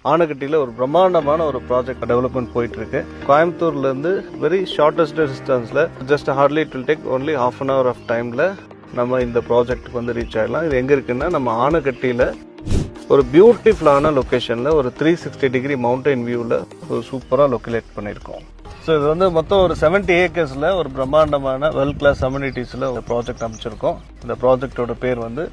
ஆனகட்டியில் ஒரு பிரம்மாண்டமான ஒரு ப்ராஜெக்ட் டெவலப்மெண்ட் போயிட்டு இருக்கு. கோயம்புத்தூர்ல இருந்து வெரி ஷார்டஸ்ட் டிஸ்டன்ஸ்ல just hardly it will take only half an hour of டைம்ல நம்ம இந்த ப்ராஜெக்ட்டுக்கு வந்து ரீச் ஆகலாம். இது எங்க இருக்குன்னா நம்ம ஆனகட்டியில ஒரு பியூட்டிஃபுல்லான லொக்கேஷன்ல ஒரு 360 டிகிரி மவுண்டைன் வியூவில் ஒரு சூப்பராக லொக்கேட் பண்ணியிருக்கோம். ஸோ இது வந்து மொத்தம் ஒரு 70 ஏக்கர்ஸில் ஒரு பிரம்மாண்டமான வேர்ல்ட் கிளாஸ் அம்யூனிட்டிஸில் ஒரு ப்ராஜெக்ட் அமைச்சிருக்கோம். இந்த ப்ராஜெக்டோட பேர் வந்து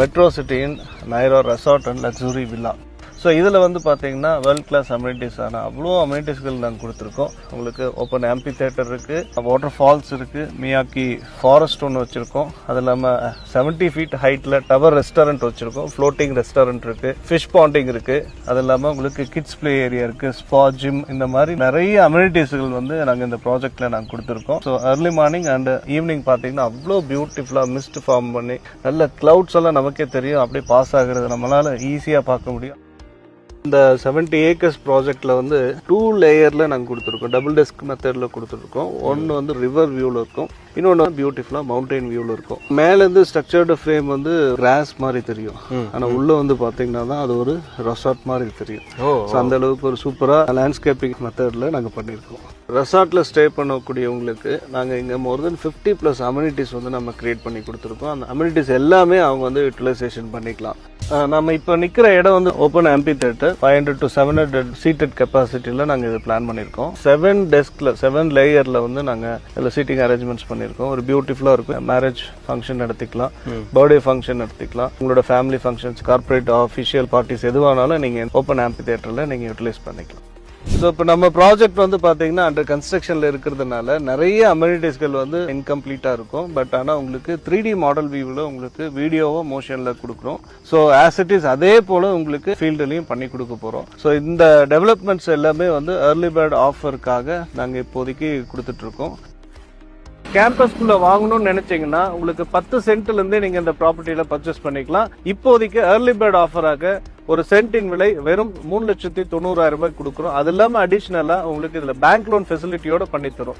metro city in Naira resort and luxury villa. So இதில் வந்து பார்த்தீங்கன்னா வேர்ல்ட் கிளாஸ் அம்யூனிட்டிஸ் ஆனால் அவ்வளோ அம்யூனிட்டிஸ்கள் நாங்கள் கொடுத்துருக்கோம். உங்களுக்கு ஓப்பன் ஆம்பி தியேட்டர் இருக்குது, வாட்டர் ஃபால்ஸ் இருக்குது, மியாக்கி ஃபாரஸ்ட் ஒன்று வச்சுருக்கோம். அது இல்லாமல் 70 ஃபீட் ஹைட்டில் டவர் ரெஸ்டாரண்ட் வச்சுருக்கோம், ஃப்ளோட்டிங் ரெஸ்டாரண்ட் இருக்குது, ஃபிஷ் பாண்டிங் இருக்குது. அது இல்லாமல் உங்களுக்கு கிட்ஸ் பிளே ஏரியா இருக்குது, ஸ்பா, ஜிம், இந்த மாதிரி நிறைய அம்யூனிட்டிஸ்கள் வந்து நாங்கள் இந்த ப்ராஜெக்டில் நாங்கள் கொடுத்துருக்கோம். So early morning and evening பார்த்தீங்கன்னா அவ்வளோ பியூட்டிஃபுல்லாக மிஸ்ட் ஃபார்ம் பண்ணி நல்ல கிளவுட்ஸ் எல்லாம் நமக்கே தெரியும், அப்படியே பாஸ் ஆகுறது நம்மளால ஈஸியாக பார்க்க முடியும். இந்த 70 ஏக்கர்ஸ் ப்ராஜெக்ட்ல வந்து 2 லேயர்ல நாங்கள் கொடுத்துருக்கோம். டபுள் டெஸ்க் மெத்தட்ல கொடுத்துருக்கோம். ஒன்று வந்து ரிவர் வியூவில் இருக்கும், இன்னொன்று பியூட்டிஃபுல்லா மவுண்டைன் வியூவில் இருக்கும். மேலேருந்து ஸ்ட்ரக்சர்டு ஃப்ரேம் வந்து கிராஸ் மாதிரி தெரியும், ஆனால் உள்ள வந்து பார்த்தீங்கன்னா தான் அது ஒரு ரெசார்ட் மாதிரி தெரியும். ஸோ அந்த அளவுக்கு ஒரு சூப்பராக லேண்ட்ஸ்கேப்பிங் மெத்தடில் நாங்கள் பண்ணியிருக்கோம். ரெசார்ட்ல ஸ்டே பண்ணக்கூடியவங்களுக்கு நாங்கள் இங்கே மோர் தென் 50+ அம்யூனிட்டிஸ் வந்து நம்ம கிரியேட் பண்ணி கொடுத்துருக்கோம். அந்த அம்யூனிட்டிஸ் எல்லாமே அவங்க வந்து யூட்டிலைசேஷன் பண்ணிக்கலாம். நம்ம இப்போ நிற்கிற இடம் வந்து ஓப்பன் ஆம்பி தியேட்டர், 500 to 700 சீட்டட் கெப்பாசிட்டியில் நாங்கள் இது பிளான் பண்ணியிருக்கோம். 7 டெஸ்க்ல 7 லேயரில் வந்து நாங்கள் இதில் சீட்டிங் அரேஞ்ச்மெண்ட்ஸ் பண்ணியிருக்கோம். ஒரு பியூட்டிஃபுல்லாக இருக்கும். மேரேஜ் ஃபங்க்ஷன் நடத்திக்கலாம், பர்த்டே ஃபங்க்ஷன் நடத்திக்கலாம், உங்களோட family functions, corporate official parties எதுவானாலும் நீங்கள் ஓப்பன் ஆம்பி தியேட்டரில் நீங்கள் யூட்டிலைஸ் பண்ணிக்கலாம். ஸோ இப்போ நம்ம ப்ராஜெக்ட் வந்து பார்த்தீங்கன்னா அண்டர் கன்ஸ்ட்ரக்ஷனில் இருக்கிறதுனால நிறைய அம்யூனிட்டிஸ்கள் வந்து இன்கம்ப்ளீட்டாக இருக்கும். பட் ஆனால் உங்களுக்கு 3D மாடல் வியூவில் உங்களுக்கு வீடியோவோ மோஷனில் கொடுக்குறோம். ஸோ ஆஸ் இட் இஸ் அதே போல் உங்களுக்கு ஃபீல்டுலையும் பண்ணி கொடுக்க போகிறோம். ஸோ இந்த டெவலப்மெண்ட்ஸ் எல்லாமே வந்து ஏர்லி பேர்ட் ஆஃபருக்காக நாங்கள் இப்போதைக்கு கொடுத்துட்ருக்கோம். கேம்பஸ்குள்ள வாங்கணும்னு நினைச்சீங்கன்னா உங்களுக்கு 10 சென்ட்ல இருந்தே நீங்க இந்த ப்ராப்பர்ட்டியில பர்ச்சேஸ் பண்ணிக்கலாம். இப்போதைக்கு ஏர்லி பேர்ட் ஆஃபராக ஒரு சென்டின் விலை வெறும் 3,90,000 ரூபாய் கொடுக்குறோம். அது இல்லாம அடிஷனலா உங்களுக்கு இதுல பேங்க் லோன் ஃபெசிலிட்டியோட பண்ணி தரும்.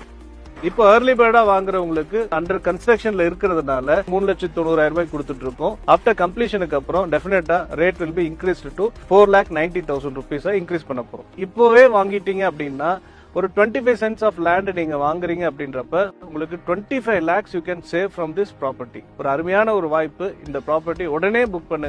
இப்போ ஏர்லி பேர்டா வாங்குறவங்களுக்கு அண்டர் கன்ஸ்ட்ரக்ஷன்ல இருக்கிறதுனால 3,90,000 ரூபாய் கொடுத்துட்டு இருக்கோம். ஆஃப்டர் கம்ப்ளீஷனுக்கு அப்புறம் டெஃபினட்டா rate will be increase to 4,90,000 rupees increase பண்ண போறோம். இப்போவே வாங்கிட்டீங்க அப்படின்னா ஒரு 25 cents ஆஃப் லேண்ட் நீங்க வாங்குறீங்க அப்படின்றப்ப உங்களுக்கு 25 lakhs you can save from this property. ஒரு அருமையான ஒரு வாய்ப்பு. இந்த ப்ராப்பர்ட்டி உடனே புக் பண்ணுங்க.